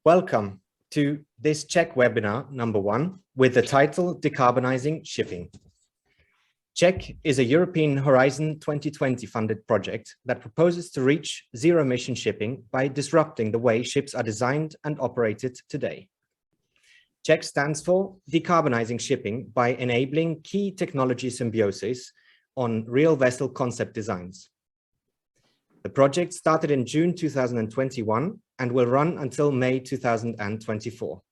Welcome to this CHEK webinar number 1 with the title Decarbonizing Shipping. CHEK is a European Horizon 2020 funded project that proposes to reach zero-emission shipping by disrupting the way ships are designed and operated today. CHEK stands for Decarbonizing Shipping by enabling key technology symbiosis on real vessel concept designs. The project started in June 2021 and will run until May 2024.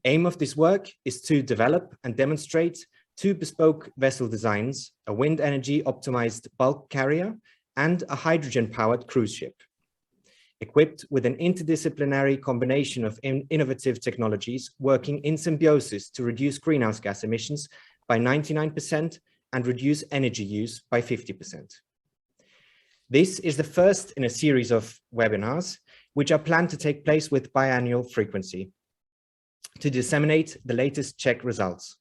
Aim of this work is to develop and demonstrate 2 bespoke vessel designs, a wind energy optimized bulk carrier and a hydrogen-powered cruise ship, equipped with an interdisciplinary combination of innovative technologies working in symbiosis to reduce greenhouse gas emissions by 99% and reduce energy use by 50%. This is the first in a series of webinars, which are planned to take place with biannual frequency to disseminate the latest CHEK results.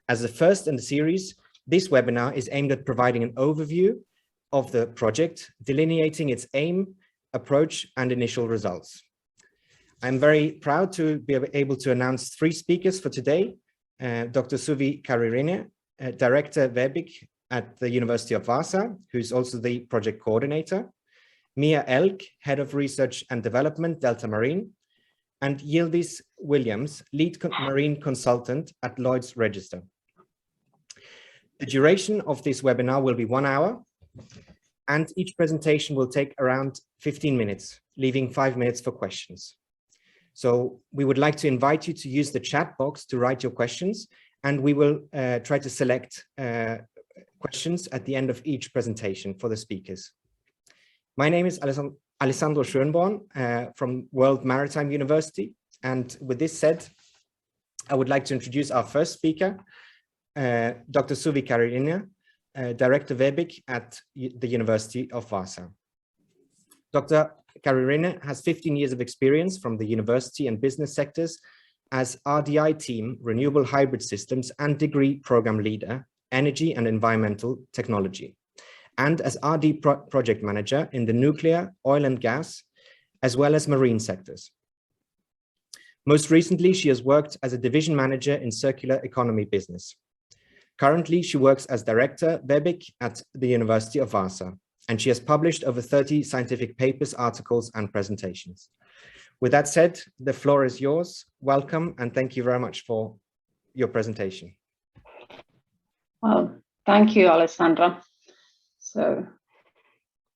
As the first in the series, this webinar is aimed at providing an overview of the project, delineating its aim, approach, and initial results. I'm very proud to be able to announce 3 speakers for today. Dr. Suvi Karirinne, Director VEBIC at the University of Vaasa, who's also the project coordinator, Mia Elk, Head of Research and Development, Deltamarin, and Yildiz Williams, Lead Marine Consultant at Lloyd's Register. The duration of this webinar will be 1 hour, and each presentation will take around 15 minutes, leaving 5 minutes for questions. So we would like to invite you to use the chat box to write your questions, and we will try to select questions at the end of each presentation for the speakers. My name is Alessandro Schönborn from World Maritime University. And with this said, I would like to introduce our first speaker, Dr. Suvi Karirinne, Director VEBIC at the University of Vaasa. Dr. Karirinne has 15 years of experience from the university and business sectors as RDI team, Renewable Hybrid Systems, and degree program leader, Energy and Environmental Technology, and as RD project manager in the nuclear, oil and gas, as well as marine sectors. Most recently, she has worked as a division manager in circular economy business. Currently, she works as director VEBIC at the University of Vaasa, and she has published over 30 scientific papers, articles, and presentations. With that said, the floor is yours. Welcome, and thank you very much for your presentation. Well, thank you, Alessandra. So,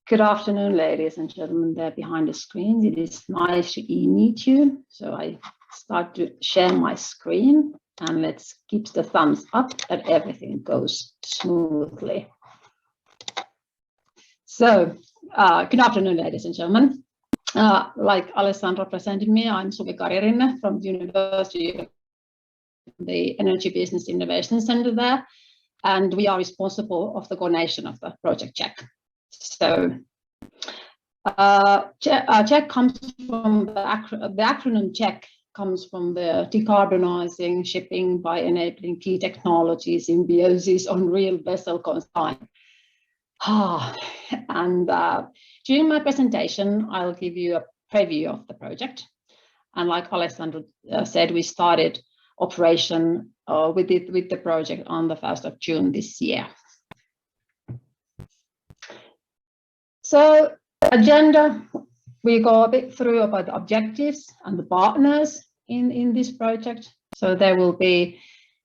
good afternoon, ladies and gentlemen there behind the screen. It is nice to meet you. So I start to share my screen, and let's keep the thumbs up that everything goes smoothly. So, good afternoon, ladies and gentlemen. Like Alessandra presented me, I'm Suvi Karirinne from the University, the Energy Business Innovation Center there. And we are responsible of the coordination of the project CHEK. So CHEK comes from the acronym CHEK comes from the Decarbonizing Shipping by Enabling Key Technology Symbiosis on Real Vessel Consignment. And during my presentation, I'll give you a preview of the project. And like Alessandro said, we started operation with the project on the 1st of June this year. So agenda, we go a bit through about the objectives and the partners in this project. So there will be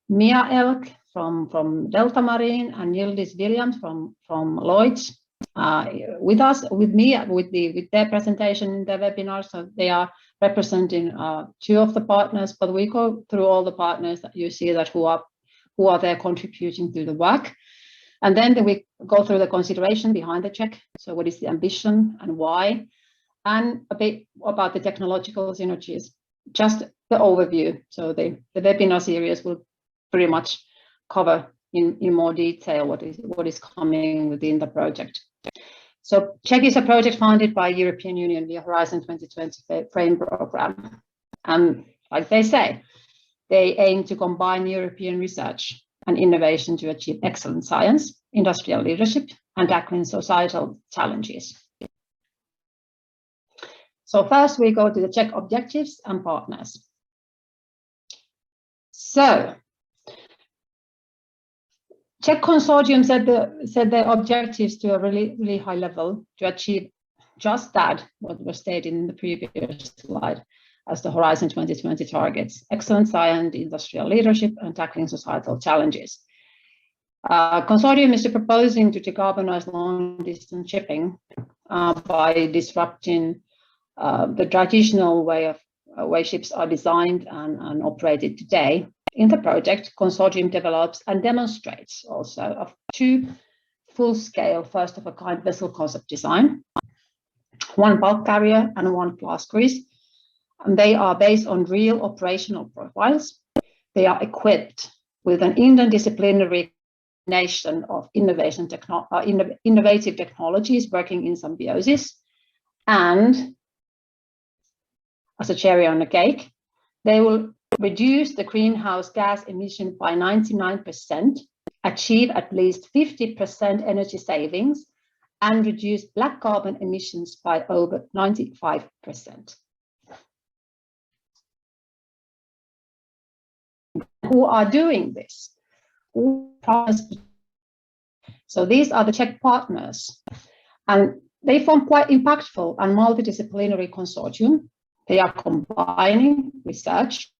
Mia Elk from Deltamarin and Yildiz Williams from Lloyd's with us, with me, with their presentation in the webinar. So they are representing 2 of the partners, but we go through all the partners that you see that who are there contributing to the work. And then we go through the consideration behind the CHEK. So what is the ambition and why? And a bit about the technological synergies, just the overview. So the webinar series will pretty much cover in more detail what is coming within the project. So CHEK is a project funded by European Union via Horizon 2020 frame program. And like they say, they aim to combine European research and innovation to achieve excellent science, industrial leadership, and tackling societal challenges. So first we go to the CHEK objectives and partners. So CHEK consortium set their objectives to a really high level to achieve just that, what was stated in the previous slide, as the Horizon 2020 targets: excellent science, industrial leadership, and tackling societal challenges. Consortium is proposing to decarbonize long-distance shipping by disrupting the traditional way ships are designed and operated today. In the project, consortium develops and demonstrates also of 2 full-scale, first-of-a-kind vessel concept design, 1 bulk carrier and 1 class cruise. And they are based on real operational profiles. They are equipped with an interdisciplinary combination of innovative technologies working in symbiosis. And as a cherry on the cake, they will reduce the greenhouse gas emission by 99%, achieve at least 50% energy savings, and reduce black carbon emissions by over 95%. Who are doing this? So these are the CHEK partners, and they form quite impactful and multidisciplinary consortium. They are combining research,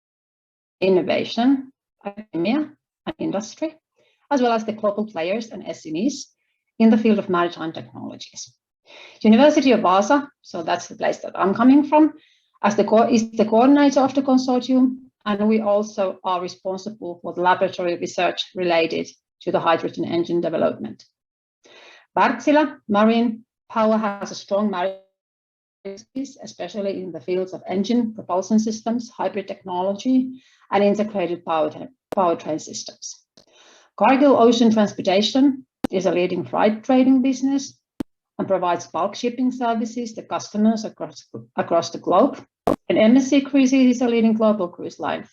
innovation, academia, and industry, as well as the global players and SMEs in the field of maritime technologies. University of Vaasa, so that's the place that I'm coming from, is the coordinator of the consortium, and we also are responsible for the laboratory research related to the hydrogen engine development. Wärtsilä Marine Power has a strong maritime expertise, especially in the fields of engine propulsion systems, hybrid technology, and integrated powertrain systems. Cargill Ocean Transportation is a leading freight trading business and provides bulk shipping services to customers across the globe. And MSC Cruises is a leading global cruise line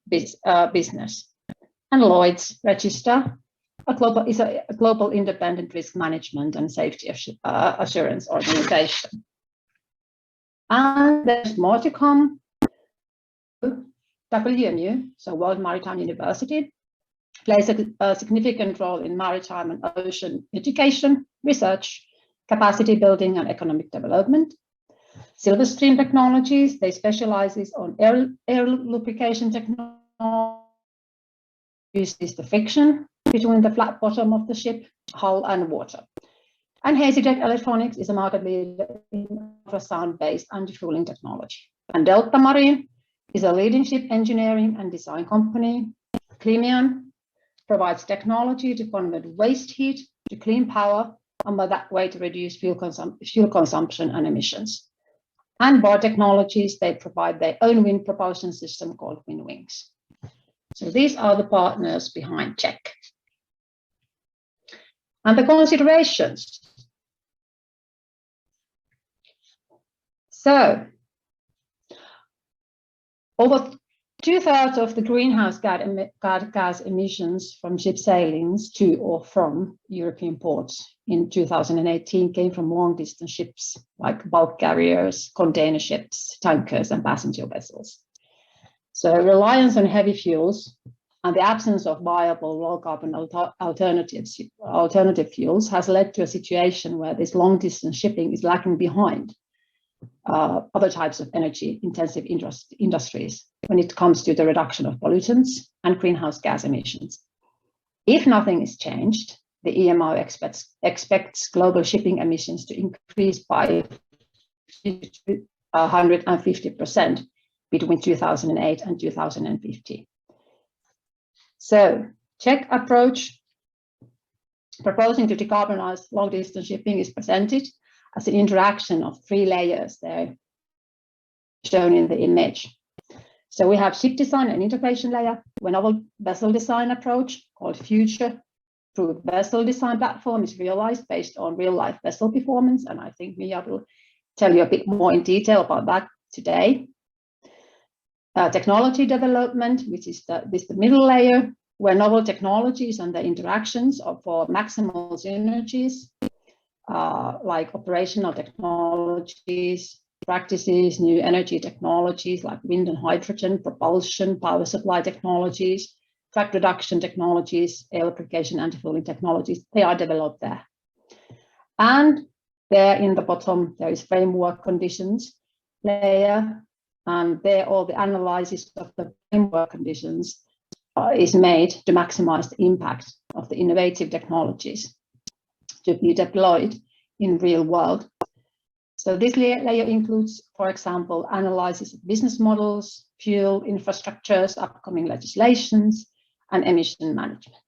business. And Lloyd's Register is a global independent risk management and safety assurance organization. And there's more to come. WMU, so World Maritime University, plays a significant role in maritime and ocean education, research, capacity building, and economic development. Silverstream Technologies, they specialize on air lubrication technology, uses the friction between the flat bottom of the ship, hull, and water. And HCTech Electronics is a market leader in ultrasound-based anti-fouling technology. And Deltamarin is a leading ship engineering and design company. Clemion provides technology to convert waste heat to clean power, and by that way to reduce fuel consumption and emissions. And Bar Technologies, they provide their own wind propulsion system called WindWings. So these are the partners behind CHEK. And the considerations. So, over 2/3 of the greenhouse gas emissions from ship sailings to or from European ports in 2018 came from long-distance ships like bulk carriers, container ships, tankers, and passenger vessels. So reliance on heavy fuels and the absence of viable low-carbon alternative fuels has led to a situation where this long-distance shipping is lagging behind other types of energy-intensive industries when it comes to the reduction of pollutants and greenhouse gas emissions. If nothing is changed, the EMO expects global shipping emissions to increase by 150% between 2008 and 2050. So, CHEK approach proposing to decarbonize long-distance shipping is presented as an interaction of 3 layers there shown in the image. So we have ship design and integration layer, a novel vessel design approach called future-proof vessel design platform is realized based on real-life vessel performance, and I think Mia will tell you a bit more in detail about that today. Technology development, which is the middle layer, where novel technologies and the interactions are for maximal synergies, like operational technologies, practices, new energy technologies like wind and hydrogen, propulsion, power supply technologies, track reduction technologies, air lubrication, anti-fouling technologies, they are developed there. And there in the bottom, there is framework conditions layer, and there all the analysis of the framework conditions is made to maximize the impact of the innovative technologies to be deployed in real world. So this layer includes, for example, analysis of business models, fuel infrastructures, upcoming legislations, and emission management.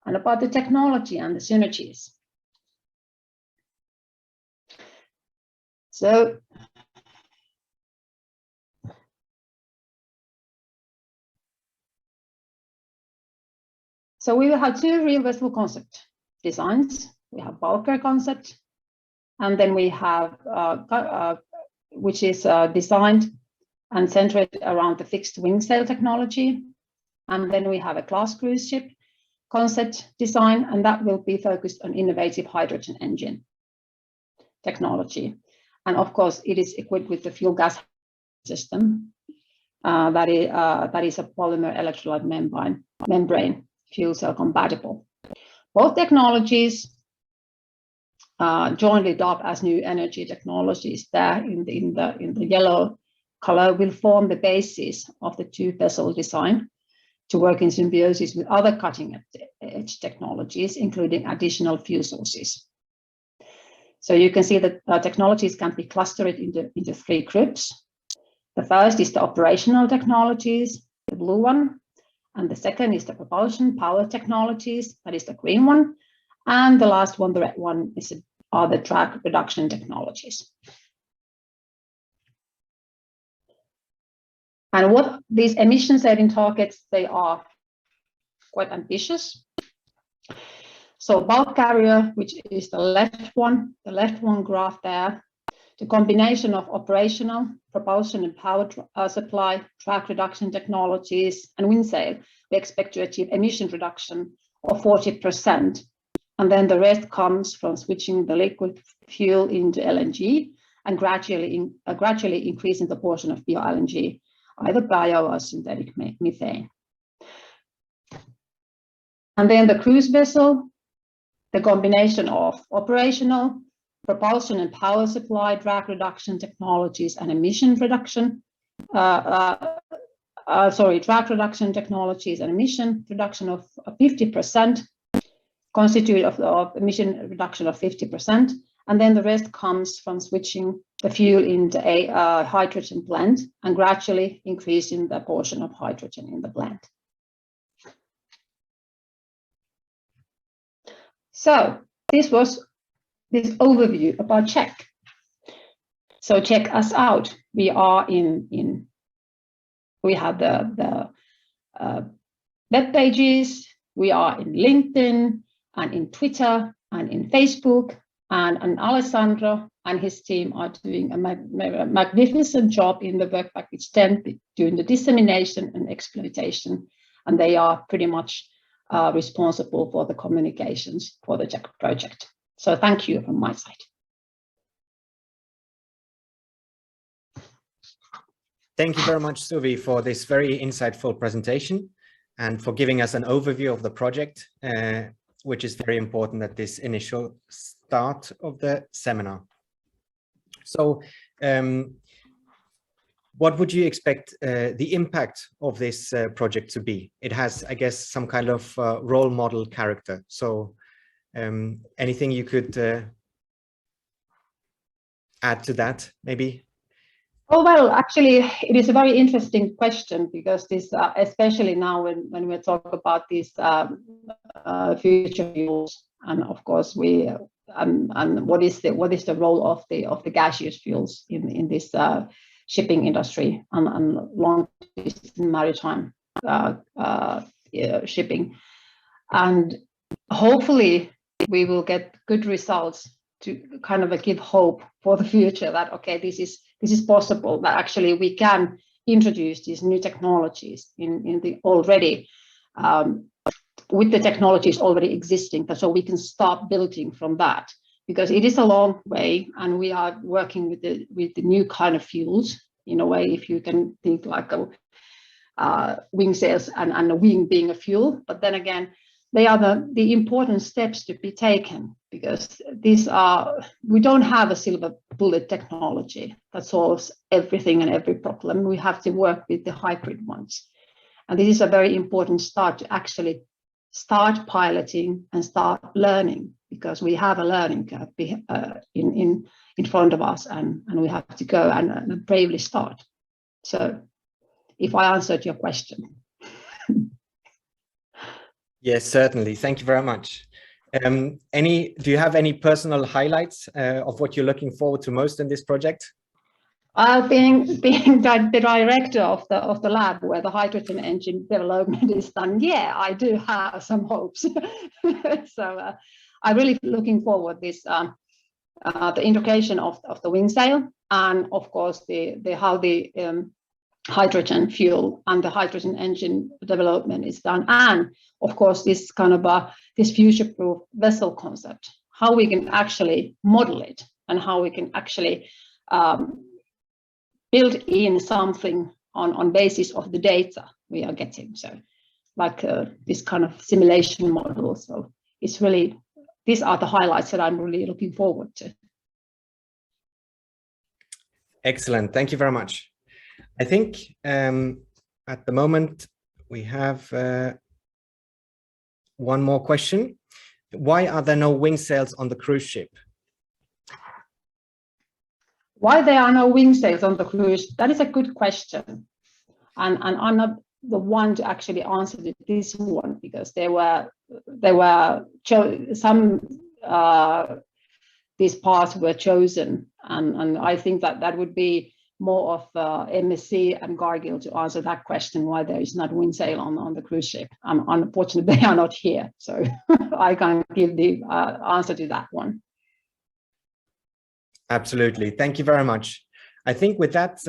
And about the technology and the synergies. So we will have two real vessel concept designs. We have bulker concept, and then we have which is designed and centered around the fixed wing sail technology. And then we have a class cruise ship concept design, and that will be focused on innovative hydrogen engine technology. And of course, it is equipped with the fuel gas system that is a polymer electrolyte membrane fuel cell compatible. Both technologies jointly dubbed as new energy technologies there in the yellow color will form the basis of the two vessel design to work in symbiosis with other cutting-edge technologies, including additional fuel sources. So you can see that technologies can be clustered into three groups. The first is the operational technologies, the blue one, and the second is the propulsion power technologies, that is the green one, and the last one, the red one, are the drag reduction technologies. And what these emission setting targets, they are quite ambitious. So bulk carrier, which is the left one graph there, the combination of operational, propulsion and power supply, drag reduction technologies, and wind sail, we expect to achieve emission reduction of 40%. And then the rest comes from switching the liquid fuel into LNG and gradually increasing the portion of bio-LNG, either bio or synthetic methane. And then the cruise vessel, the combination of operational, propulsion and power supply, drag reduction technologies, and emission reduction, drag reduction technologies and emission reduction of 50%, constitute of emission reduction of 50%, and then the rest comes from switching the fuel into a hydrogen blend and gradually increasing the portion of hydrogen in the blend. So this was this overview about CHEK. So check us out. We are we have the web pages. We are in LinkedIn and in Twitter and in Facebook, and Alessandro and his team are doing a magnificent job in the work package 10, doing the dissemination and exploitation, and they are pretty much responsible for the communications for the CHEK project. So thank you from my side. Thank you very much, Suvi, for this very insightful presentation and for giving us an overview of the project, which is very important at this initial start of the seminar. So what would you expect the impact of this project to be? It has, I guess, some kind of role model character. So anything you could add to that, maybe? Oh, well, actually, it is a very interesting question, because this, especially now when we talk about these future fuels, and of course and what is the role of the gaseous fuels in this shipping industry and long distance maritime shipping, and hopefully we will get good results to kind of give hope for the future that, okay, this is possible, that actually we can introduce these new technologies in the already with the technologies already existing, so we can start building from that because it is a long way, and we are working with the new kind of fuels in a way. If you can think like a wing sails and a wing being a fuel, but then again, they are the important steps to be taken, because we don't have a silver bullet technology that solves everything and every problem. We have to work with the hybrid ones. And this is a very important start to actually start piloting and start learning, because we have a learning curve in front of us, and we have to go and bravely start. So if I answered your question. Yes, certainly. Thank you very much. Do you have any personal highlights of what you're looking forward to most in this project? Being the director of the lab where the hydrogen engine development is done, yeah, I do have some hopes. So I'm really looking forward this the integration of the wing sail, and of course how the hydrogen fuel and the hydrogen engine development is done, and of course this kind of this future-proof vessel concept, how we can actually model it and how we can actually build in something on basis of the data we are getting. So like this kind of simulation model. So it's really, these are the highlights that I'm really looking forward to. Excellent. Thank you very much. I think at the moment we have one more question. Why are there no wing sails on the cruise ship? Why there are no wing sails on the cruise? That is a good question. And I'm not the one to actually answer this one, because there were some these parts were chosen, and I think that would be more of MSC and Gargill to answer that question, why there is not wing sail on the cruise ship. Unfortunately, they are not here, so I can't give the answer to that one. Absolutely. Thank you very much. I think with that,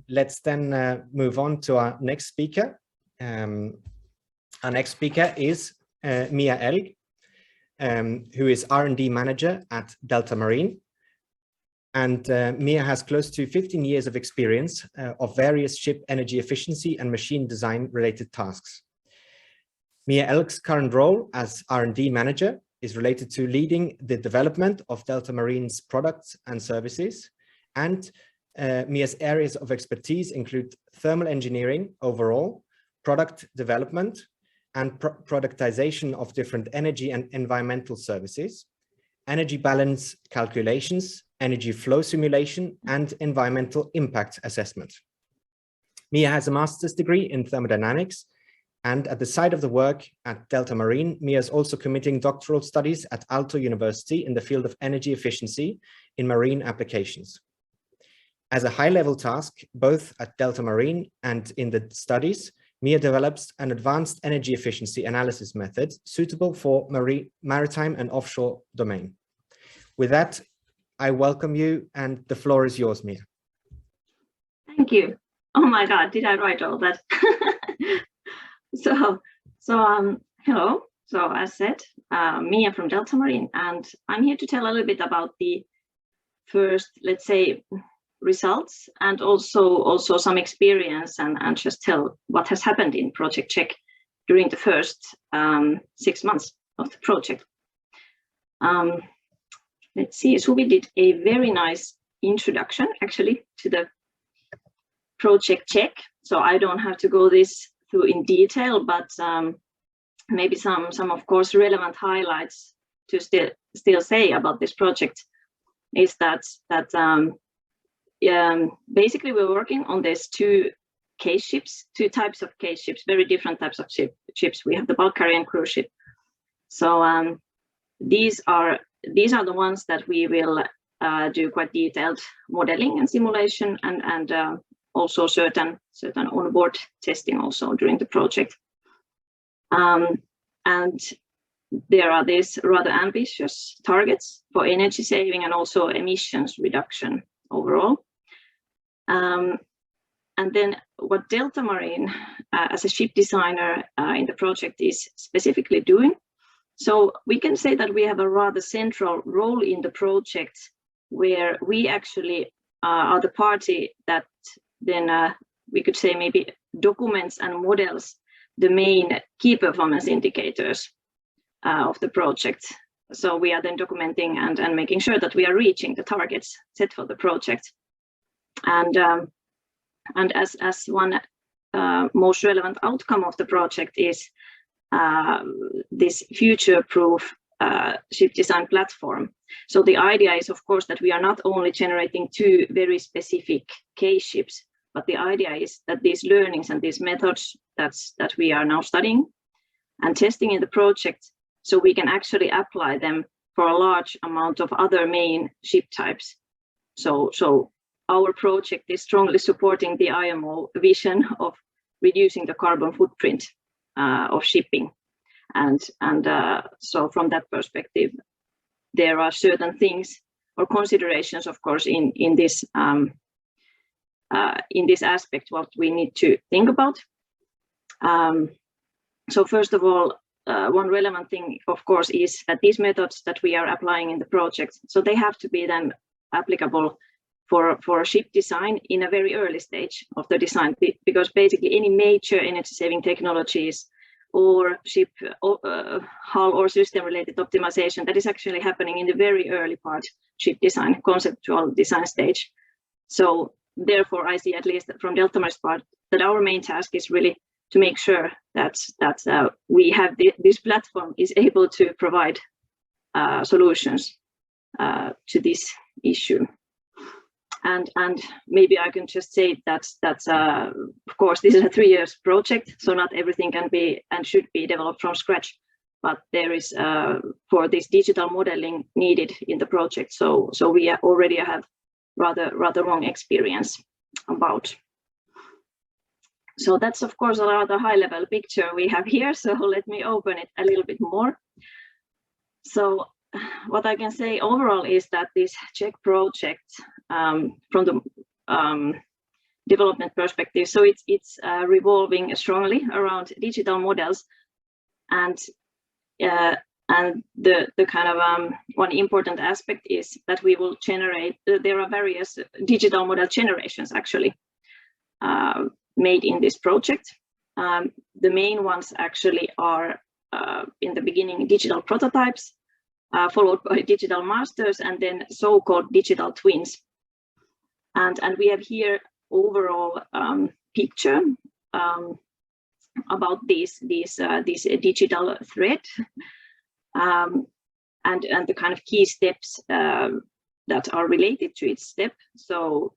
let's then move on to our next speaker. Our next speaker is Mia Elg, who is R&D manager at Deltamarin. And Mia has close to 15 years of experience of various ship energy efficiency and machine design related tasks. Mia Elg's current role as R&D manager is related to leading the development of Deltamarin's products and services. And Mia's areas of expertise include thermal engineering overall, product development, and productization of different energy and environmental services, energy balance calculations, energy flow simulation, and environmental impact assessment. Mia has a master's degree in thermodynamics, and at the side of the work at Deltamarin, Mia is also committing doctoral studies at Aalto University in the field of energy efficiency in marine applications. As a high-level task, both at Deltamarin and in the studies, Mia develops an advanced energy efficiency analysis method suitable for maritime and offshore domain. With that, I welcome you, and the floor is yours, Mia. Thank you. Oh my God, did I write all that? So hello. So as said, Mia from Deltamarin, and I'm here to tell a little bit about the first, let's say, results, and also some experience, and just tell what has happened in Project CHEK during the first 6 months of the project. Let's see, Suvi did a very nice introduction actually to the Project CHEK, so I don't have to go this through in detail, but maybe some of course relevant highlights to still say about this project is that basically we're working on these two types of case ships, very different types of ships. We have the bulk carrier and cruise ship. So these are the ones that we will do quite detailed modeling and simulation, and also certain onboard testing also during the project. And there are these rather ambitious targets for energy saving and also emissions reduction overall. And then what Deltamarin as a ship designer in the project is specifically doing So we can say that we have a rather central role in the project, where we actually are the party that then we could say maybe documents and models the main key performance indicators of the project. So we are then documenting and making sure that we are reaching the targets set for the project. And as one most relevant outcome of the project is this future-proof ship design platform. So the idea is, of course, that we are not only generating 2 very specific case ships, but the idea is that these learnings and these methods that we are now studying and testing in the project, so we can actually apply them for a large amount of other main ship types. So our project is strongly supporting the IMO vision of reducing the carbon footprint of shipping. And so from that perspective, there are certain things or considerations, of course, in this aspect what we need to think about. So first of all, one relevant thing, of course, is that these methods that we are applying in the project, so they have to be then applicable for ship design in a very early stage of the design, because basically any major energy saving technologies or ship hull or system related optimization, that is actually happening in the very early part, ship design, conceptual design stage. So therefore, I see, at least from Deltamarin's part, that our main task is really to make sure that we have this platform is able to provide solutions to this issue. And maybe I can just say that of course this is a 3 years project, so not everything can be and should be developed from scratch, but there is for this digital modeling needed in the project. So we already have rather long experience about. So that's of course a rather high level picture we have here. So let me open it a little bit more. So what I can say overall is that this CHEK project, from the development perspective, so it's revolving strongly around digital models, and the kind of one important aspect is that we will generate. There are various digital model generations actually made in this project. The main ones actually are in the beginning digital prototypes, followed by digital masters, and then so-called digital twins. And we have here overall picture about this digital thread and the kind of key steps that are related to each step. So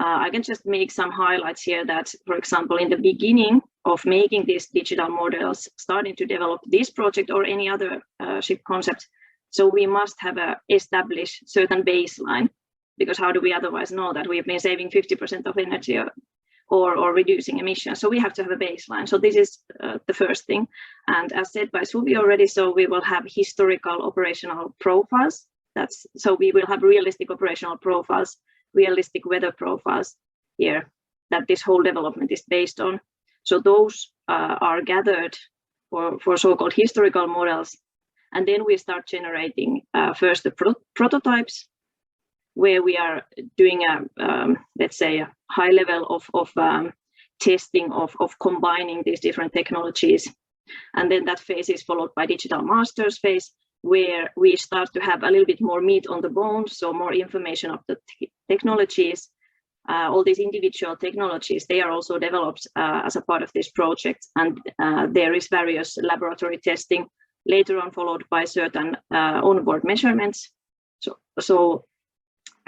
I can just make some highlights here that, for example, in the beginning of making these digital models, starting to develop this project or any other ship concept, so we must have established certain baseline, because how do we otherwise know that we've been saving 50% of energy or reducing emissions? So we have to have a baseline. So this is the first thing. And as said by Suvi already, so we will have historical operational profiles. So we will have realistic operational profiles, realistic weather profiles here that this whole development is based on. So those are gathered for so-called historical models. And then we start generating first the prototypes, where we are doing let's say a high level of testing of combining these different technologies. And then that phase is followed by digital masters phase, where we start to have a little bit more meat on the bones, so more information of the technologies. All these individual technologies, they are also developed as a part of this project, and there is various laboratory testing, later on followed by certain onboard measurements. So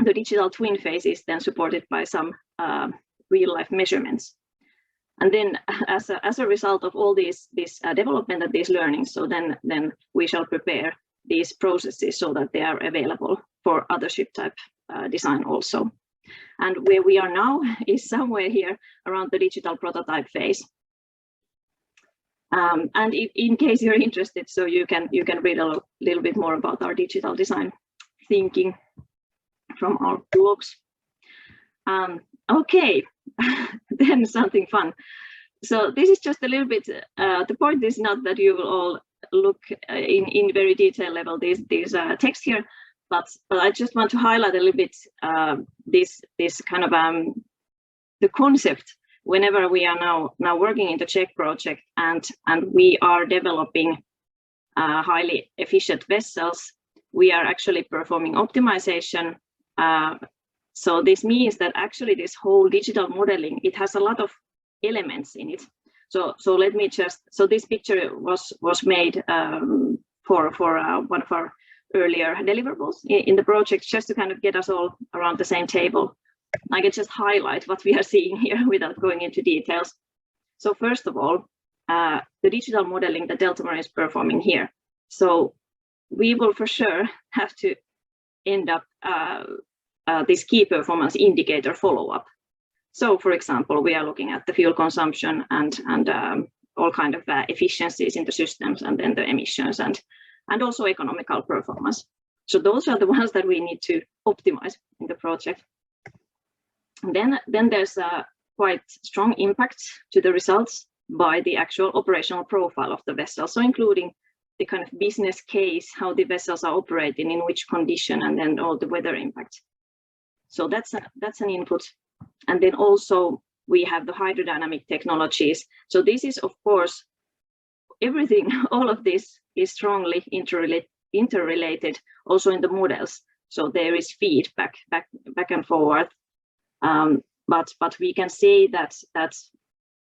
the digital twin phase is then supported by some real-life measurements. And then as a result of all this development and these learnings, so then we shall prepare these processes so that they are available for other ship type design also. And where we are now is somewhere here around the digital prototype phase. And in case you're interested, so you can read a little bit more about our digital design thinking from our blogs. Okay, then something fun. So this is just a little bit, the point is not that you will all look in very detailed level these text here, but I just want to highlight a little bit this kind of the concept. Whenever we are now working in the CHEK project and we are developing highly efficient vessels, we are actually performing optimization. So this means that actually this whole digital modeling, it has a lot of elements in it. So let me so this picture was made for one of our earlier deliverables in the project, just to kind of get us all around the same table. I can just highlight what we are seeing here without going into details. So first of all, the digital modeling that Deltamarin is performing here. So we will for sure have to end up this key performance indicator follow-up. So for example, we are looking at the fuel consumption and all kind of efficiencies in the systems, and then the emissions and also economical performance. So those are the ones that we need to optimize in the project. And then there's a quite strong impact to the results by the actual operational profile of the vessel. So including the kind of business case, how the vessels are operating, in which condition, and then all the weather impact. So that's an input. And then also we have the hydrodynamic technologies. So this is, of course, everything, all of this is strongly interrelated also in the models. So there is feedback back and forward. But we can say that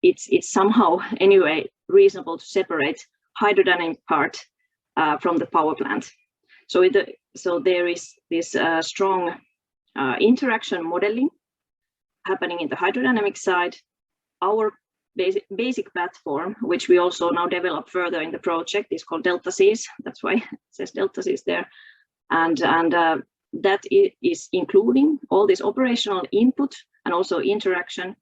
it's somehow anyway reasonable to separate hydrodynamic part from the power plant. So there is this strong interaction modeling happening in the hydrodynamic side. Our basic platform, which we also now develop further in the project, is called DeltaSeas. That's why it says DeltaSeas there, and that is including all this operational input and also interaction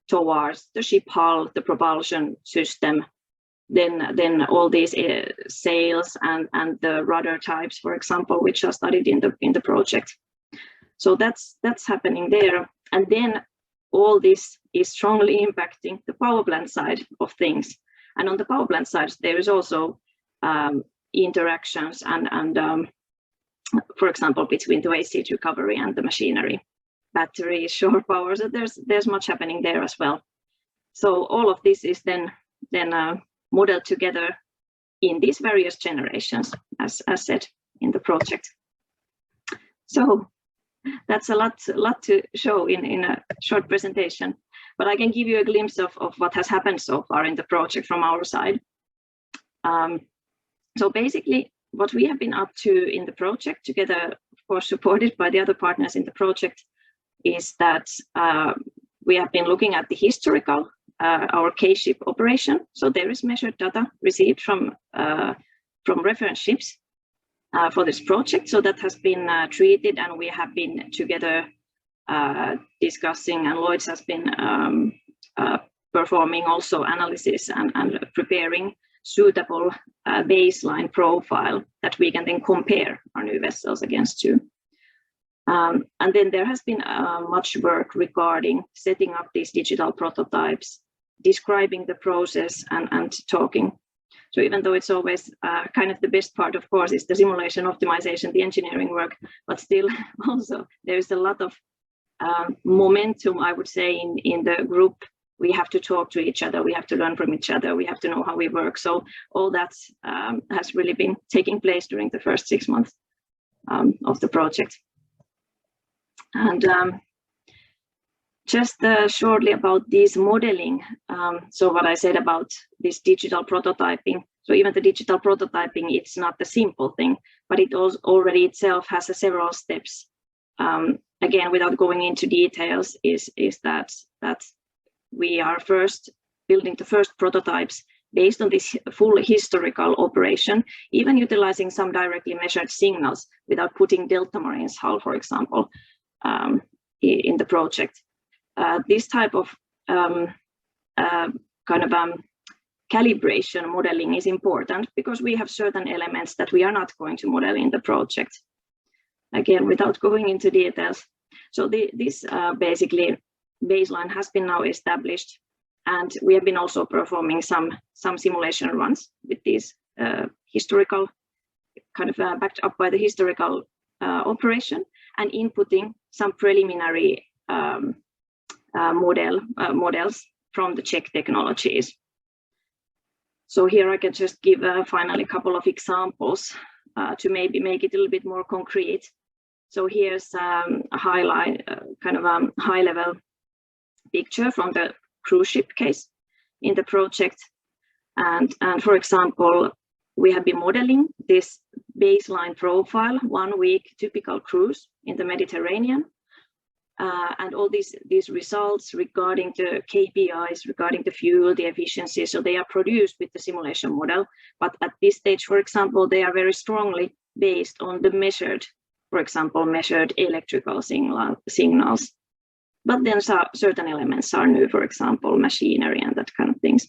towards the ship hull, the propulsion system, then all these sails and the rudder types, for example, which are studied in the project. So that's happening there, and then all this is strongly impacting the power plant side of things. And on the power plant side, there is also interactions and for example, between the waste heat recovery and the machinery, batteries, shore power. So there's much happening there as well. So all of this is then modeled together in these various generations, as said in the project. So that's a lot to show in a short presentation, but I can give you a glimpse of what has happened so far in the project from our side. So basically, what we have been up to in the project, together, of course, supported by the other partners in the project, is that we have been looking at the historical, our K-ship operation. So there is measured data received from reference ships for this project. So that has been treated, and we have been together discussing, and Lloyd has been performing also analysis and preparing suitable baseline profile that we can then compare our new vessels against to. And then there has been much work regarding setting up these digital prototypes, describing the process and talking. So even though it's always kind of the best part, of course, is the simulation optimization, the engineering work, but still also there is a lot of momentum, I would say, in the group. We have to talk to each other, we have to learn from each other, we have to know how we work. So all that has really been taking place during the first 6 months of the project. And just shortly about this modeling. So what I said about this digital prototyping. So even the digital prototyping, it's not the simple thing, but it also already itself has several steps. Again, without going into details, is that we are first building the first prototypes based on this full historical operation, even utilizing some directly measured signals without putting Deltamarin's hull, for example, in the project. This type of calibration modeling is important because we have certain elements that we are not going to model in the project. Again, without going into details. So this basically baseline has been now established, And we have been also performing some simulation runs with these historical, kind of backed up by the historical operation, and inputting some preliminary models from the CHEK technologies. So here I can just give finally a couple of examples to maybe make it a little bit more concrete. So here's a high-level picture from the cruise ship case in the project. And for example, we have been modeling this baseline profile, 1 week typical cruise in the Mediterranean. And all these results regarding the KPIs, regarding the fuel, the efficiency, so they are produced with the simulation model. But at this stage, for example, they are very strongly based on the measured, for example, measured electrical signals. But then certain elements are new, for example, machinery and that kind of things.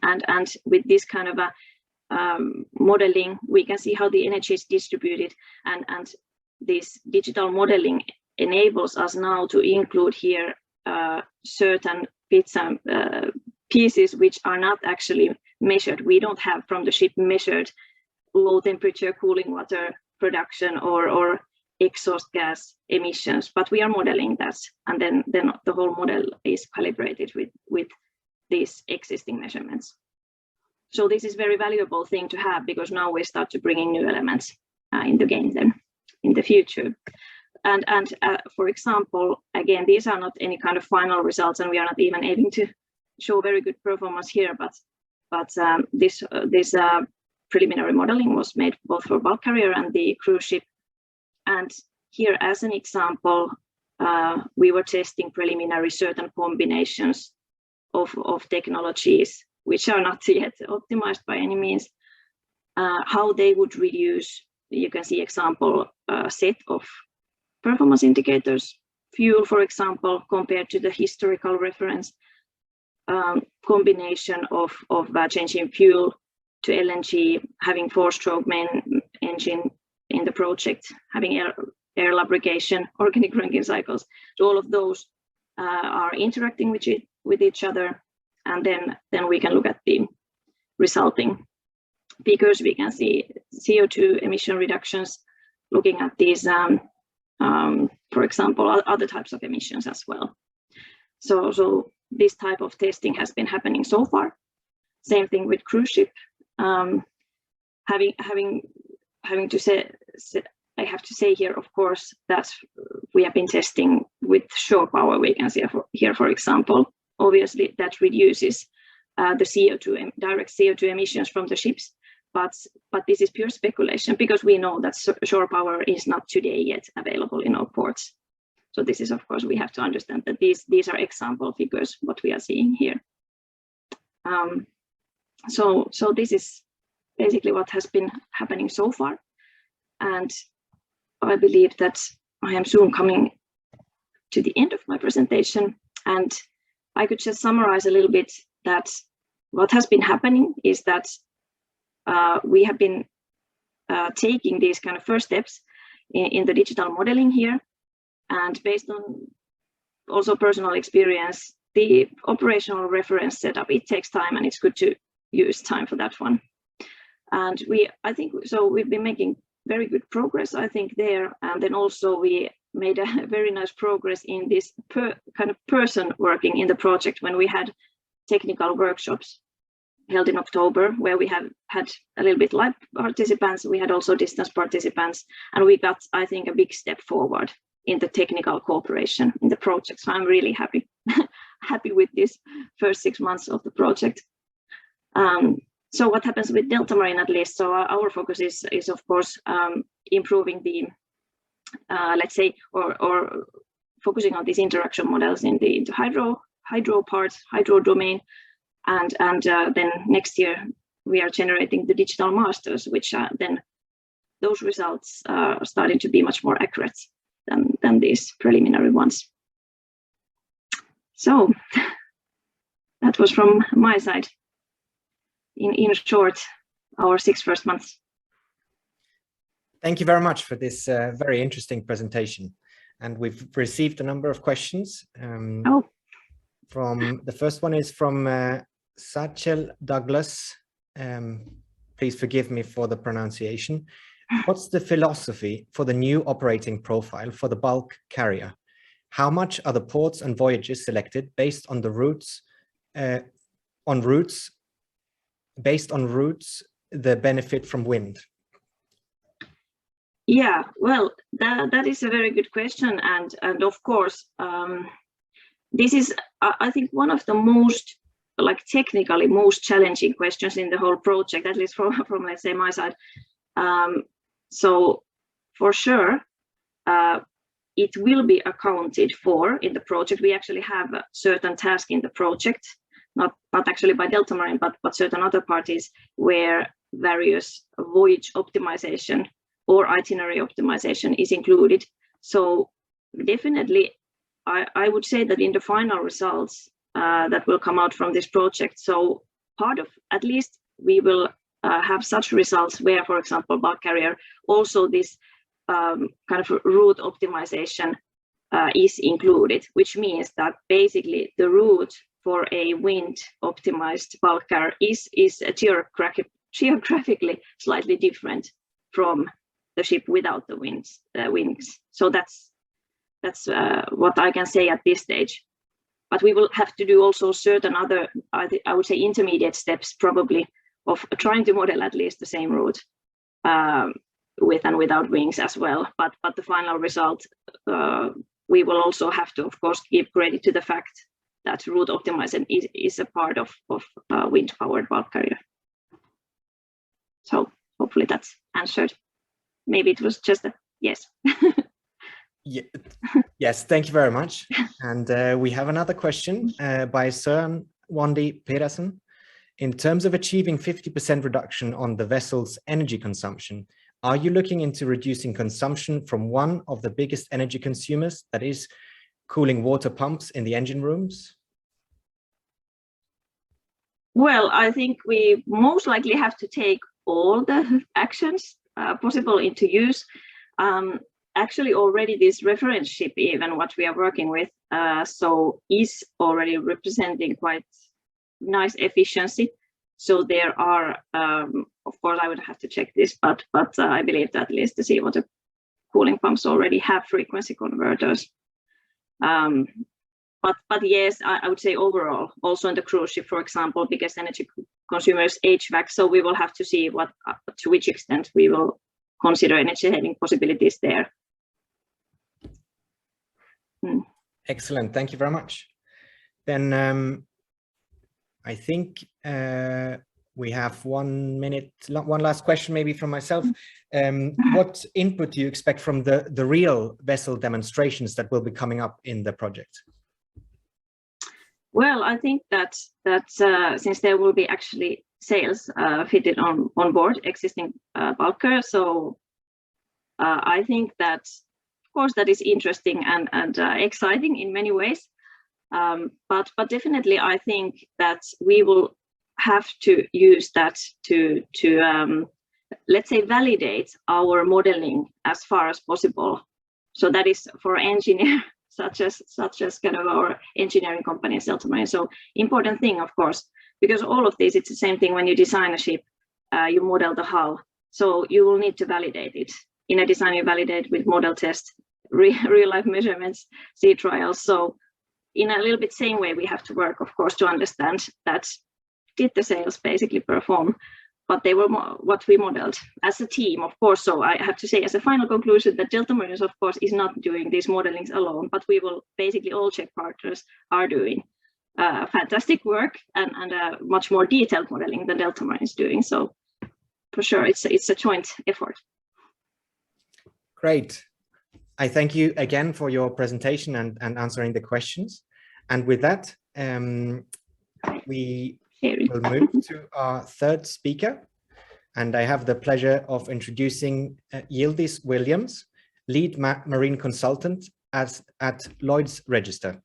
And with this kind of a modeling, we can see how the energy is distributed, and this digital modeling enables us now to include here certain bits and pieces which are not actually measured. We don't have from the ship measured low temperature cooling water production or exhaust gas emissions, but we are modeling that, and then the whole model is calibrated with these existing measurements. So this is very valuable thing to have, because now we start to bring in new elements in the game then in the future. And for example, again, these are not any kind of final results, and we are not even aiming to show very good performance here, but this preliminary modeling was made both for bulk carrier and the cruise ship. And here, as an example, we were testing preliminary certain combinations of technologies which are not yet optimized by any means, how they would reduce, you can see example set of performance indicators, fuel, for example, compared to the historical reference, combination of changing fuel to LNG, having 4-stroke main engine in the project, having air lubrication, organic ranking cycles. So all of those are interacting with each other, and then we can look at the resulting figures. We can see CO2 emission reductions, looking at these, for example, other types of emissions as well. So this type of testing has been happening so far. Same thing with cruise ship. Having to say, I have to say here, of course, that we have been testing with shore power. We can see here, for example, obviously that reduces the CO2, direct CO2 emissions from the ships. But this is pure speculation, because we know that shore power is not today yet available in all ports. So this is, of course, we have to understand that these are example figures, what we are seeing here. So this is basically what has been happening so far. And I believe that I am soon coming to the end of my presentation. And I could just summarize a little bit that what has been happening is that we have been taking these kind of first steps in the digital modeling here. And based on also personal experience, the operational reference setup, it takes time, and it's good to use time for that one. And I think we've been making very good progress, I think, there. And then also we made a very nice progress in this kind of person working in the project, when we had technical workshops held in October, where we have had a little bit live participants. We had also distance participants, and we got, I think, a big step forward in the technical cooperation in the project. So I'm really happy with this first 6 months of the project. So what happens with Deltamarin, at least? So our focus is of course improving the let's say, or focusing on these interaction models in the hydro parts, hydro domain, and then next year we are generating the digital masters, which then those results are starting to be much more accurate than these preliminary ones. So that was from my side. In short, our 6 first months. Thank you very much for this very interesting presentation. And we've received a number of questions. The first one is from Satchel Douglas. Please forgive me for the pronunciation. What's the philosophy for the new operating profile for the bulk carrier? How much are the ports and voyages selected based on the routes, the benefit from wind? Yeah, well, that is a very good question, and of course, this is, I think, one of the most, like, technically most challenging questions in the whole project, at least from let's say my side. So for sure, it will be accounted for in the project. We actually have a certain task in the project, not actually by Deltamarin, but certain other parties, where various voyage optimization or itinerary optimization is included. So definitely, I would say that in the final results that will come out from this project, so part of, at least we will have such results where, for example, bulk carrier, also this kind of route optimization is included, which means that basically the route for a wind optimized bulk carrier is geographically slightly different from the ship without the wings. So that's what I can say at this stage. But we will have to do also certain other, I would say, intermediate steps probably, of trying to model at least the same route with and without wings as well. But the final result, we will also have to, of course, give credit to the fact that route optimization is a part of wind-powered bulk carrier. So hopefully that's answered. Maybe it was just a yes. Yeah. Yes, thank you very much. And we have another question by Søren Wandi Pedersen. In terms of achieving 50% reduction on the vessel's energy consumption, are you looking into reducing consumption from one of the biggest energy consumers, that is cooling water pumps in the engine rooms? Well, I think we most likely have to take all the actions possible into use. Actually, already this reference ship, even what we are working with, so is already representing quite nice efficiency. So there are, of course, I would have to check this, but I believe that at least the seawater cooling pumps already have frequency converters. But yes, I would say overall, also in the cruise ship, for example, biggest energy consumers HVAC. So we will have to see to which extent we will consider energy saving possibilities there. Excellent, thank you very much. Then I think we have 1 minute, one last question maybe from myself. What input do you expect from the real vessel demonstrations that will be coming up in the project? Well, I think that since there will be actually sails fitted on board existing bulker, so I think that, of course, that is interesting and exciting in many ways. But definitely, I think that we will have to use that to let's say, validate our modeling as far as possible. So that is for engineer such as kind of our engineering company Deltamarin. So important thing, of course, because all of this, it's the same thing when you design a ship, you model the hull. So you will need to validate it. In a design, you validate with model test, real life measurements, sea trials. So in a little bit same way, we have to work, of course, to understand that did the sails basically perform, but they were what we modeled as a team, of course. So I have to say as a final conclusion that Deltamarin, of course, is not doing these modelings alone, but we will basically all CHEK partners are doing fantastic work and much more detailed modeling than Deltamarin is doing. So for sure, it's a joint effort. Great. I thank you again for your presentation and answering the questions. And with that, we will move to our third speaker. And I have the pleasure of introducing Yildiz Williams, lead marine consultant at Lloyd's Register.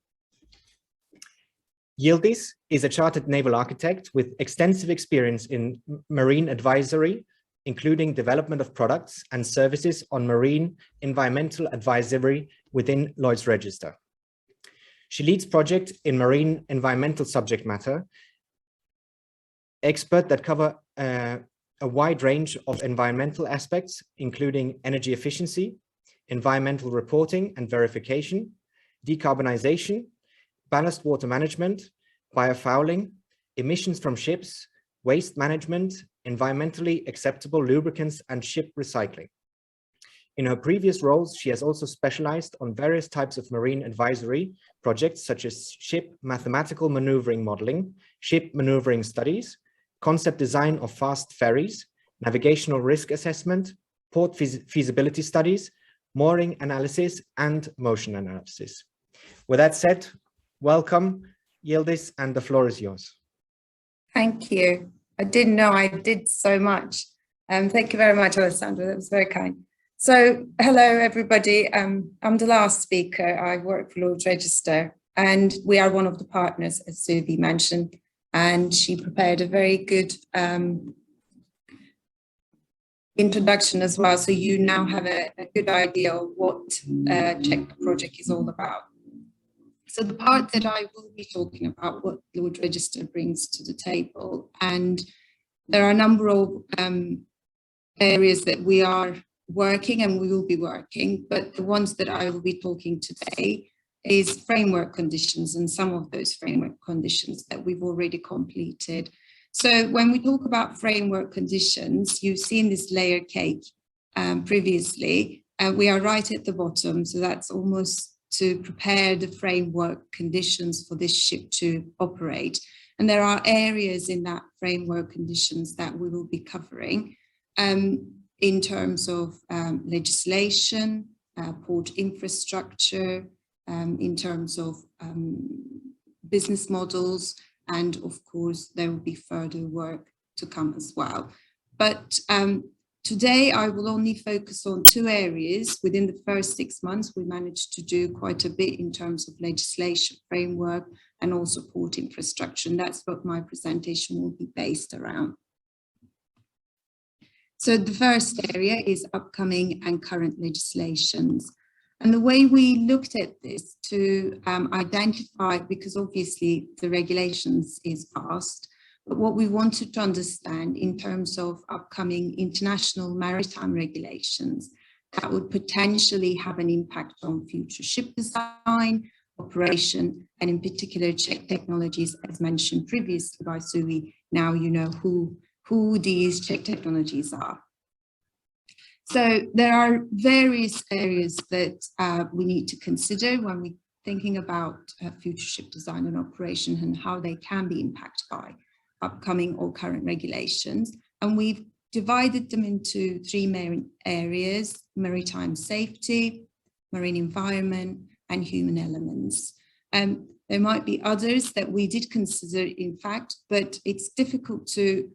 Yildiz is a chartered naval architect with extensive experience in marine advisory, including development of products and services on marine environmental advisory within Lloyd's Register. She leads project in marine environmental subject matter, expert that cover a wide range of environmental aspects, including energy efficiency, environmental reporting and verification, decarbonization, ballast water management, biofouling, emissions from ships, waste management, environmentally acceptable lubricants, and ship recycling. In her previous roles, she has also specialized on various types of marine advisory projects, such as ship mathematical maneuvering modeling, ship maneuvering studies, concept design of fast ferries, navigational risk assessment, port feasibility studies, mooring analysis, and motion analysis. With that said, welcome, Yildiz, and the floor is yours. Thank you. I didn't know I did so much. Thank you very much, Alessandra. That was very kind. So, hello, everybody. I'm the last speaker. I work for Lloyd Register, and we are one of the partners, as Suvi mentioned, and she prepared a very good introduction as well. So you now have a good idea of what CHEK project is all about. So the part that I will be talking about, what Lloyd Register brings to the table, and there are a number of areas that we are working and we will be working, but the ones that I will be talking today is framework conditions and some of those framework conditions that we've already completed. So when we talk about framework conditions, you've seen this layer cake previously, we are right at the bottom, so that's almost to prepare the framework conditions for this ship to operate. And there are areas in that framework conditions that we will be covering in terms of legislation, port infrastructure, in terms of business models, and of course, there will be further work to come as well. But today, I will only focus on two areas. Within the first 6 months, we managed to do quite a bit in terms of legislation framework and also port infrastructure. And that's what my presentation will be based around. So the first area is upcoming and current legislations. And the way we looked at this to identify, because obviously the regulations is vast, but what we wanted to understand in terms of upcoming international maritime regulations that would potentially have an impact on future ship design, operation, and in particular CHEK technologies, as mentioned previously by Suvi. Now you know who these CHEK technologies are. So there are various areas that we need to consider when we're thinking about future ship design and operation and how they can be impacted by upcoming or current regulations. And we've divided them into three main areas: maritime safety, marine environment, and human elements. There might be others that we did consider, in fact, but it's difficult to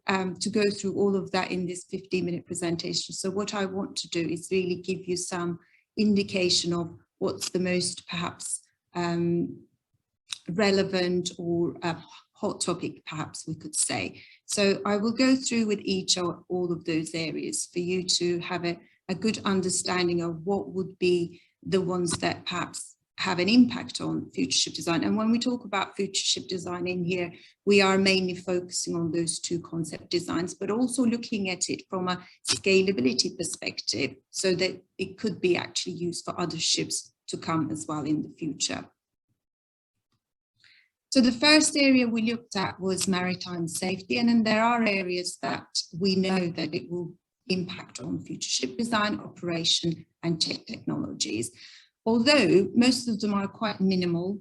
go through all of that in this 15-minute presentation. So what I want to do is really give you some indication of what's the most perhaps relevant or hot topic, perhaps we could say. So I will go through with each or all of those areas for you to have a good understanding of what would be the ones that perhaps have an impact on future ship design. And when we talk about future ship design in here, we are mainly focusing on those two concept designs, but also looking at it from a scalability perspective so that it could be actually used for other ships to come as well in the future. So the first area we looked at was maritime safety, and then there are areas that we know that it will impact on future ship design, operation, and CHEK technologies. Although most of them are quite minimal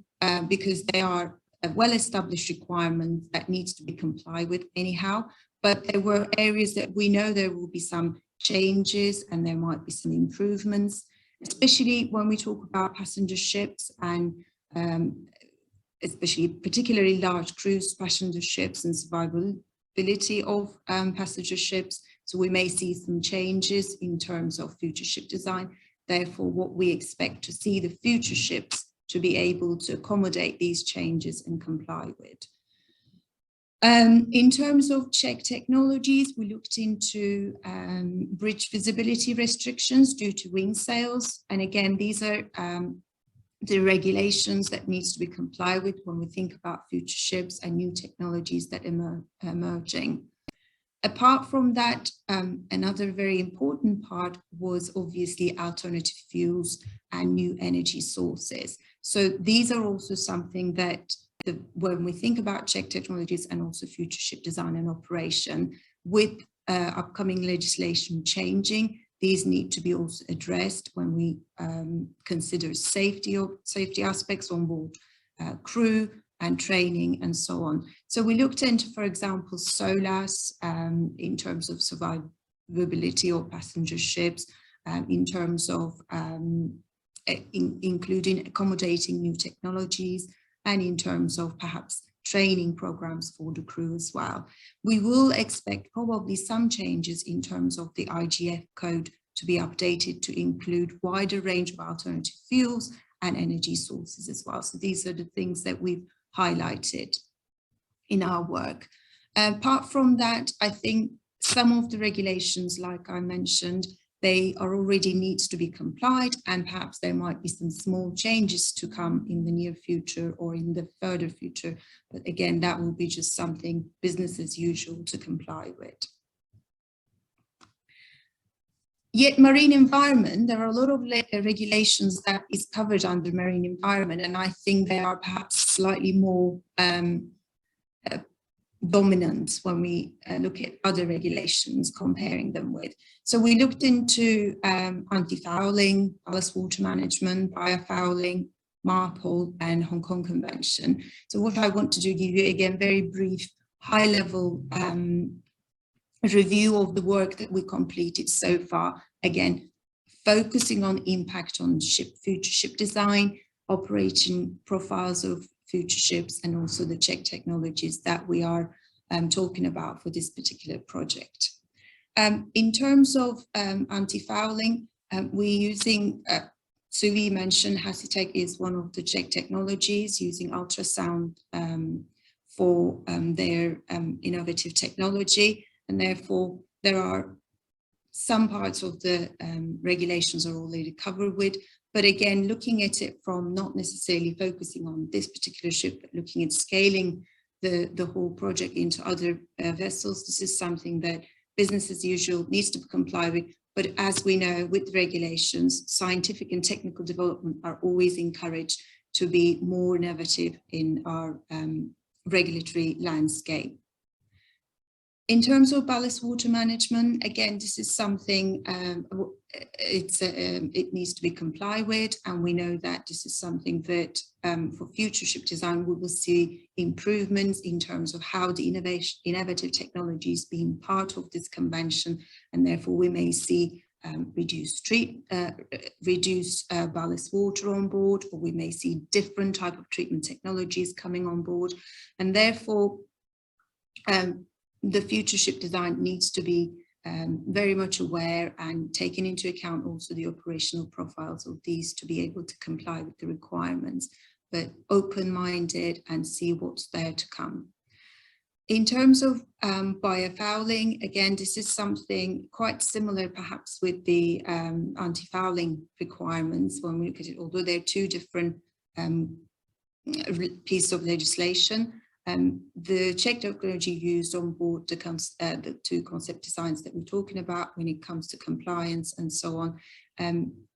because they are a well-established requirement that needs to be complied with anyhow, but there were areas that we know there will be some changes and there might be some improvements, especially when we talk about passenger ships and especially particularly large cruise passenger ships and survivability of passenger ships. So we may see some changes in terms of future ship design. Therefore, what we expect to see the future ships to be able to accommodate these changes and comply with. In terms of CHEK technologies, we looked into bridge visibility restrictions due to wing sails. And again, these are the regulations that needs to be complied with when we think about future ships and new technologies that are emerging. Apart from that, another very important part was obviously alternative fuels and new energy sources. So these are also something that when we think about CHEK technologies and also future ship design and operation, with upcoming legislation changing, these need to be also addressed when we consider safety aspects on board crew and training and so on. So we looked into, for example, SOLAS in terms of survivability of passenger ships, in terms of including accommodating new technologies, and in terms of perhaps training programs for the crew as well. We will expect probably some changes in terms of the IGF code to be updated to include wider range of alternative fuels and energy sources as well. So these are the things that we've highlighted in our work. Apart from that, I think some of the regulations, like I mentioned, they are already needs to be complied, and perhaps there might be some small changes to come in the near future or in the further future. But again, that will be just something business as usual to comply with. Yet marine environment, there are a lot of regulations that is covered under marine environment, and I think they are perhaps slightly more dominant when we look at other regulations, comparing them with. So we looked into anti-fouling, ballast water management, biofouling, MARPOL, and Hong Kong Convention. So what I want to do, give you again very brief, high-level review of the work that we completed so far. Again, focusing on impact on future ship design, operating profiles of future ships, and also the CHEK technologies that we are talking about for this particular project. In terms of anti-fouling, we're using, Suvi mentioned CHEK is one of the CHEK technologies using ultrasound for their innovative technology, and therefore there are some parts of the regulations are already covered with. But again, looking at it from not necessarily focusing on this particular ship, but looking at scaling the whole project into other vessels, this is something that business as usual needs to comply with. But as we know, with regulations, scientific and technical development are always encouraged to be more innovative in our regulatory landscape. In terms of ballast water management, again, this is something it needs to be complied with, and we know that this is something that for future ship design we will see improvements in terms of how the innovative technologies being part of this convention, and therefore we may see reduced ballast water on board, or we may see different type of treatment technologies coming on board, and therefore the future ship design needs to be very much aware and taking into account also the operational profiles of these to be able to comply with the requirements, but open-minded and see what's there to come. In terms of biofouling, again, this is something quite similar perhaps with the anti-fouling requirements when we look at it, although they're two different pieces of legislation. The CHEK technology used on board the two concept designs that we're talking about when it comes to compliance and so on.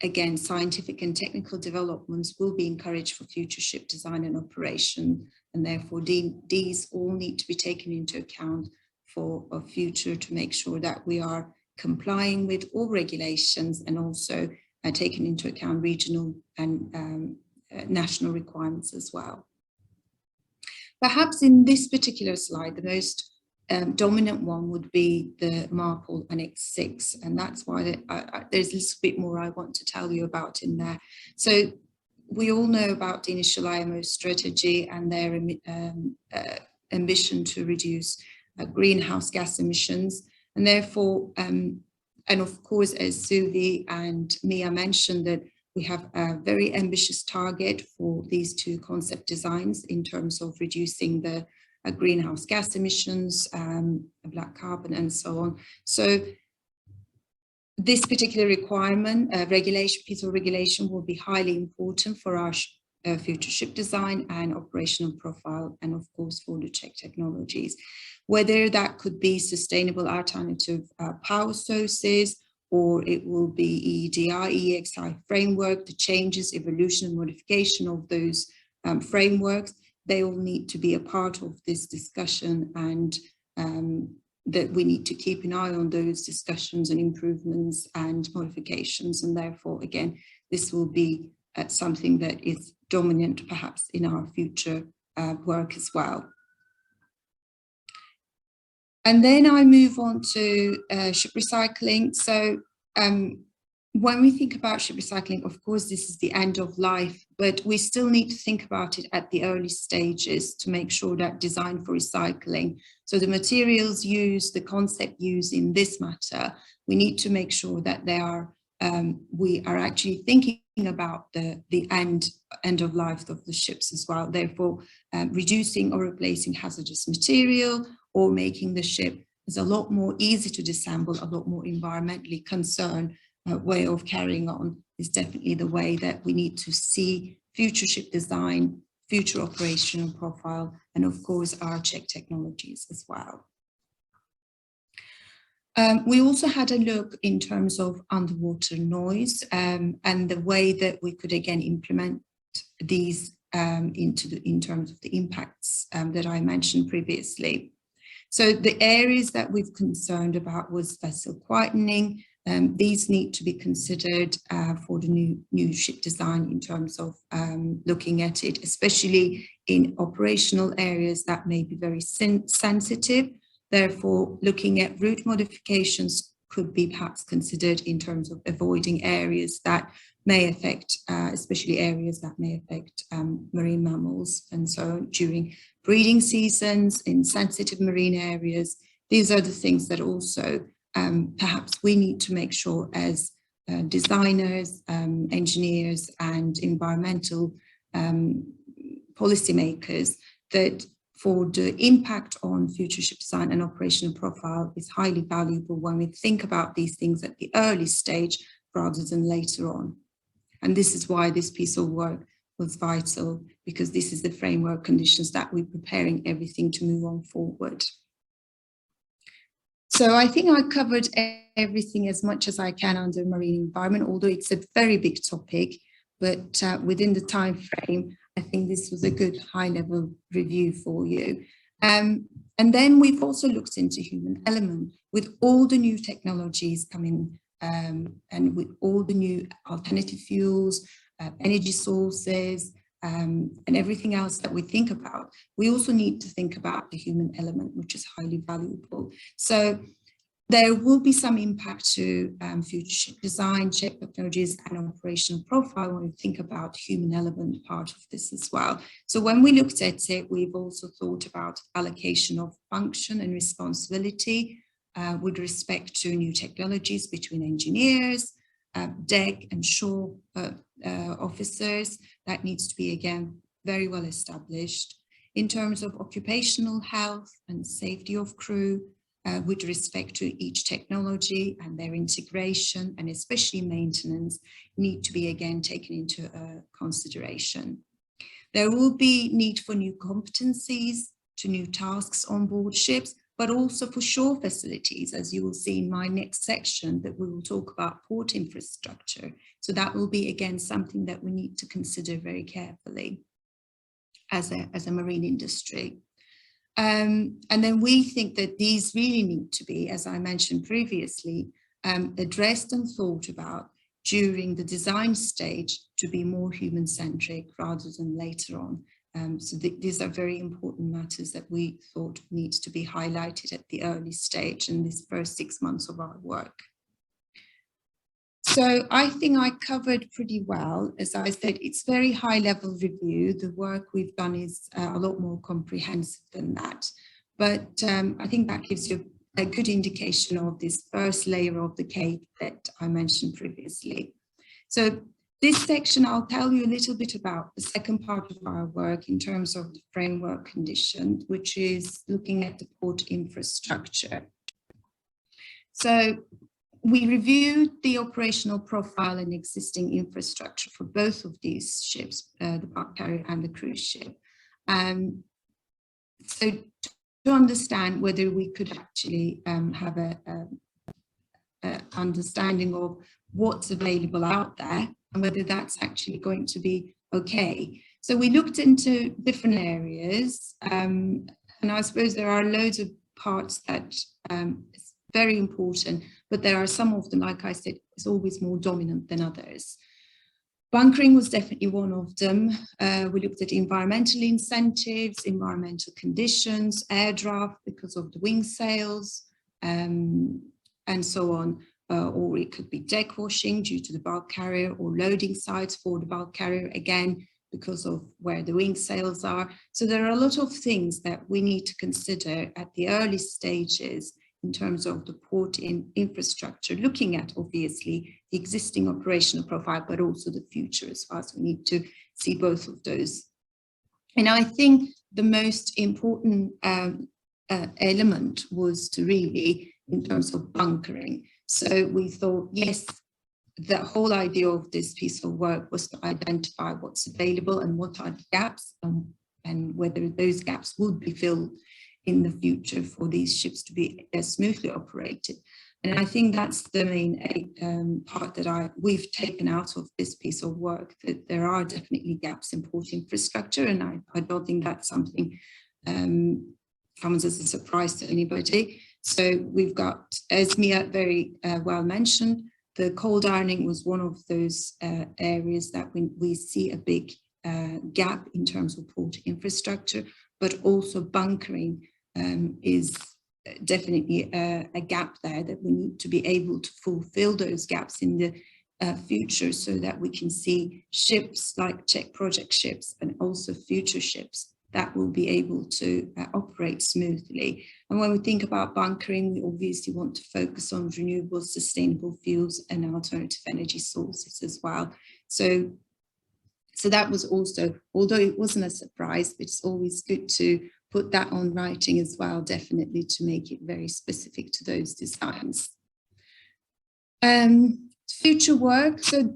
Again, scientific and technical developments will be encouraged for future ship design and operation, and therefore these all need to be taken into account for a future to make sure that we are complying with all regulations and also taking into account regional and national requirements as well. Perhaps in this particular slide, the most dominant one would be the MARPOL Annex 6, and that's why there's a little bit more I want to tell you about in there. So we all know about the initial IMO strategy and their ambition to reduce greenhouse gas emissions, and therefore, and of course, as Suvi and Mia mentioned, that we have a very ambitious target for these two concept designs in terms of reducing the greenhouse gas emissions, black carbon, and so on. So this particular requirement, piece of regulation will be highly important for our future ship design and operational profile, and of course for the CHEK technologies, whether that could be sustainable alternative power sources, or it will be EEDI, EXI framework, the changes, evolution and modification of those frameworks. They all need to be a part of this discussion, and that we need to keep an eye on those discussions and improvements and modifications. And therefore, again, this will be something that is dominant perhaps in our future work as well. And then I move on to ship recycling. So when we think about ship recycling, of course, this is the end of life, but we still need to think about it at the early stages to make sure that design for recycling. So the materials used, the concept used in this matter, we need to make sure that they are, we are actually thinking about the end of life of the ships as well. Therefore, reducing or replacing hazardous material or making the ship is a lot more easy to disassemble, a lot more environmentally concerned way of carrying on is definitely the way that we need to see future ship design, future operational profile, and of course our CHEK technologies as well. We also had a look in terms of underwater noise and the way that we could again implement these in terms of the impacts that I mentioned previously. So the areas that we've concerned about was vessel quietening. These need to be considered for the new ship design in terms of looking at it, especially in operational areas that may be very sensitive. Therefore, looking at route modifications could be perhaps considered in terms of avoiding areas that may affect, especially areas that may affect marine mammals and so on during breeding seasons in sensitive marine areas. These are the things that also perhaps we need to make sure as designers, engineers and environmental policymakers that for the impact on future ship design and operational profile is highly valuable when we think about these things at the early stage rather than later on. And this is why this piece of work was vital, because this is the framework conditions that we're preparing everything to move on forward. So I think I covered everything as much as I can under marine environment, although it's a very big topic, but within the time frame, I think this was a good high-level review for you. And then we've also looked into human element with all the new technologies coming and with all the new alternative fuels, energy sources, and everything else that we think about. We also need to think about the human element, which is highly valuable. So there will be some impact to future ship design, CHEK technologies and operational profile when we think about human element part of this as well. So when we looked at it, we've also thought about allocation of function and responsibility with respect to new technologies between engineers, deck and shore officers. That needs to be, again, very well established. In terms of occupational health and safety of crew, with respect to each technology and their integration and especially maintenance need to be again taken into consideration. There will be need for new competencies to new tasks on board ships, but also for shore facilities, as you will see in my next section that we will talk about port infrastructure. So that will be again something that we need to consider very carefully as a marine industry. And then we think that these really need to be, as I mentioned previously, addressed and thought about during the design stage to be more human-centric rather than later on. So these are very important matters that we thought needs to be highlighted at the early stage in this first 6 months of our work. So I think I covered pretty well. As I said, it's very high level review. The work we've done is a lot more comprehensive than that. But I think that gives you a good indication of this first layer of the cake that I mentioned previously. So this section, I'll tell you a little bit about the second part of our work in terms of the framework condition, which is looking at the port infrastructure. So we reviewed the operational profile and existing infrastructure for both of these ships, the bulk carrier and the cruise ship. So to understand whether we could actually have a understanding of what's available out there and whether that's actually going to be okay. So we looked into different areas, and I suppose there are loads of parts that is very important, but there are some of them, like I said, is always more dominant than others. Bunkering was definitely one of them. We looked at environmental incentives, environmental conditions, air draft because of the wing sails, and so on. Or it could be deck washing due to the bulk carrier, or loading sites for the bulk carrier, again, because of where the wing sails are. So there are a lot of things that we need to consider at the early stages in terms of the port infrastructure, looking at obviously the existing operational profile, but also the future as well. So we need to see both of those. And I think the most important element was to really, in terms of bunkering. So we thought, yes, the whole idea of this piece of work was to identify what's available and what are the gaps, and whether those gaps would be filled in the future for these ships to be smoothly operated. And I think that's the main part that we've taken out of this piece of work, that there are definitely gaps in port infrastructure, and I don't think that's something comes as a surprise to anybody. So we've got, as Mia very well mentioned, the cold ironing was one of those areas that we see a big gap in terms of port infrastructure, but also bunkering is definitely a gap there, that we need to be able to fulfill those gaps in the future, so that we can see ships like CHEK project ships and also future ships that will be able to operate smoothly. And when we think about bunkering, we obviously want to focus on renewable, sustainable fuels and alternative energy sources as well. So that was also, although it wasn't a surprise, but it's always good to put that on writing as well, definitely, to make it very specific to those designs. Future work. So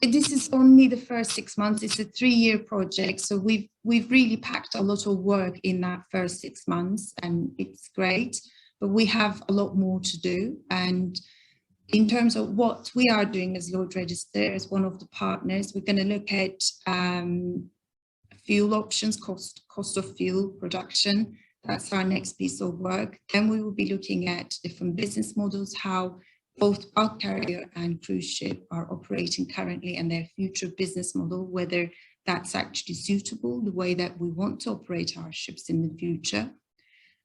this is only the first 6 months. It's a 3-year project. So we've really packed a lot of work in that first 6 months, and it's great, but we have a lot more to do. And in terms of what we are doing as Lloyd Register, as one of the partners, we're going to look at fuel options, cost of fuel production. That's our next piece of work. Then we will be looking at different business models, how both bulk carrier and cruise ship are operating currently, and their future business model, whether that's actually suitable, the way that we want to operate our ships in the future.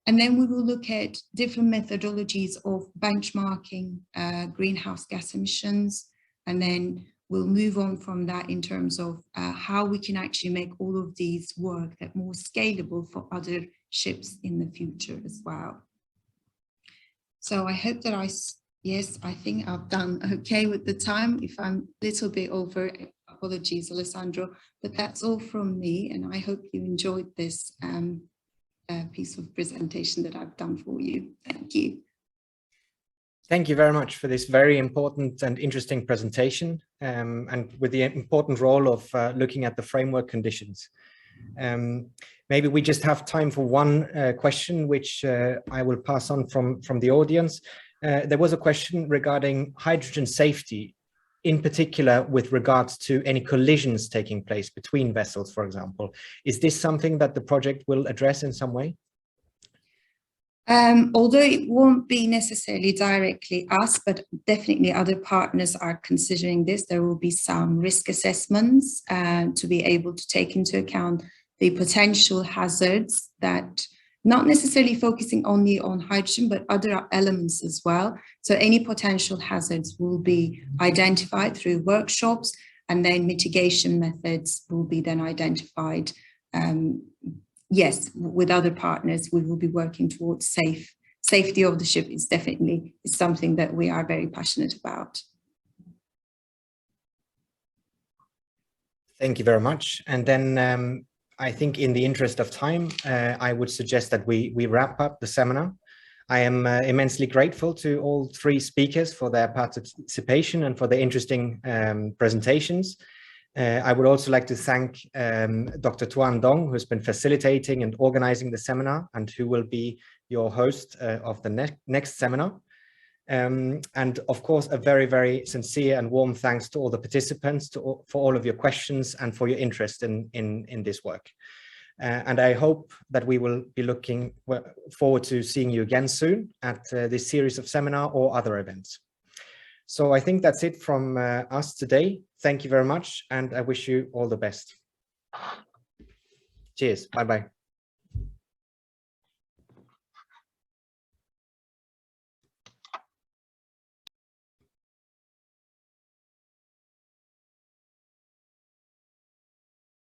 And then we will look at different methodologies of benchmarking greenhouse gas emissions, and then we'll move on from that in terms of how we can actually make all of these work that more scalable for other ships in the future as well. So I hope that yes, I think I've done okay with the time. If I'm a little bit over, apologies, Alessandro, but that's all from me. And I hope you enjoyed this piece of presentation that I've done for you. Thank you. Thank you very much for this very important and interesting presentation, and with the important role of looking at the framework conditions. Maybe we just have time for one question, which I will pass on from the audience. There was a question regarding hydrogen safety, in particular with regards to any collisions taking place between vessels, for example. Is this something that the project will address in some way? Although it won't be necessarily directly us, but definitely other partners are considering this. There will be some risk assessments to be able to take into account the potential hazards, that not necessarily focusing only on hydrogen, but other elements as well. So any potential hazards will be identified through workshops, and then mitigation methods will be then identified. Yes, with other partners, we will be working towards safety of the ship. Is definitely something that we are very passionate about. Thank you very much. And then I think in the interest of time, I would suggest that we wrap up the seminar. I am immensely grateful to all three speakers for their participation and for the interesting presentations. I would also like to thank Dr. Tuan Dong, who's been facilitating and organizing the seminar and who will be your host of the next seminar. And of course, a very, very sincere and warm thanks to all the participants for all of your questions and for your interest in this work. And I hope that we will be looking forward to seeing you again soon at this series of seminar or other events. So I think that's it from us today. Thank you very much, and I wish you all the best. Cheers. Bye-bye.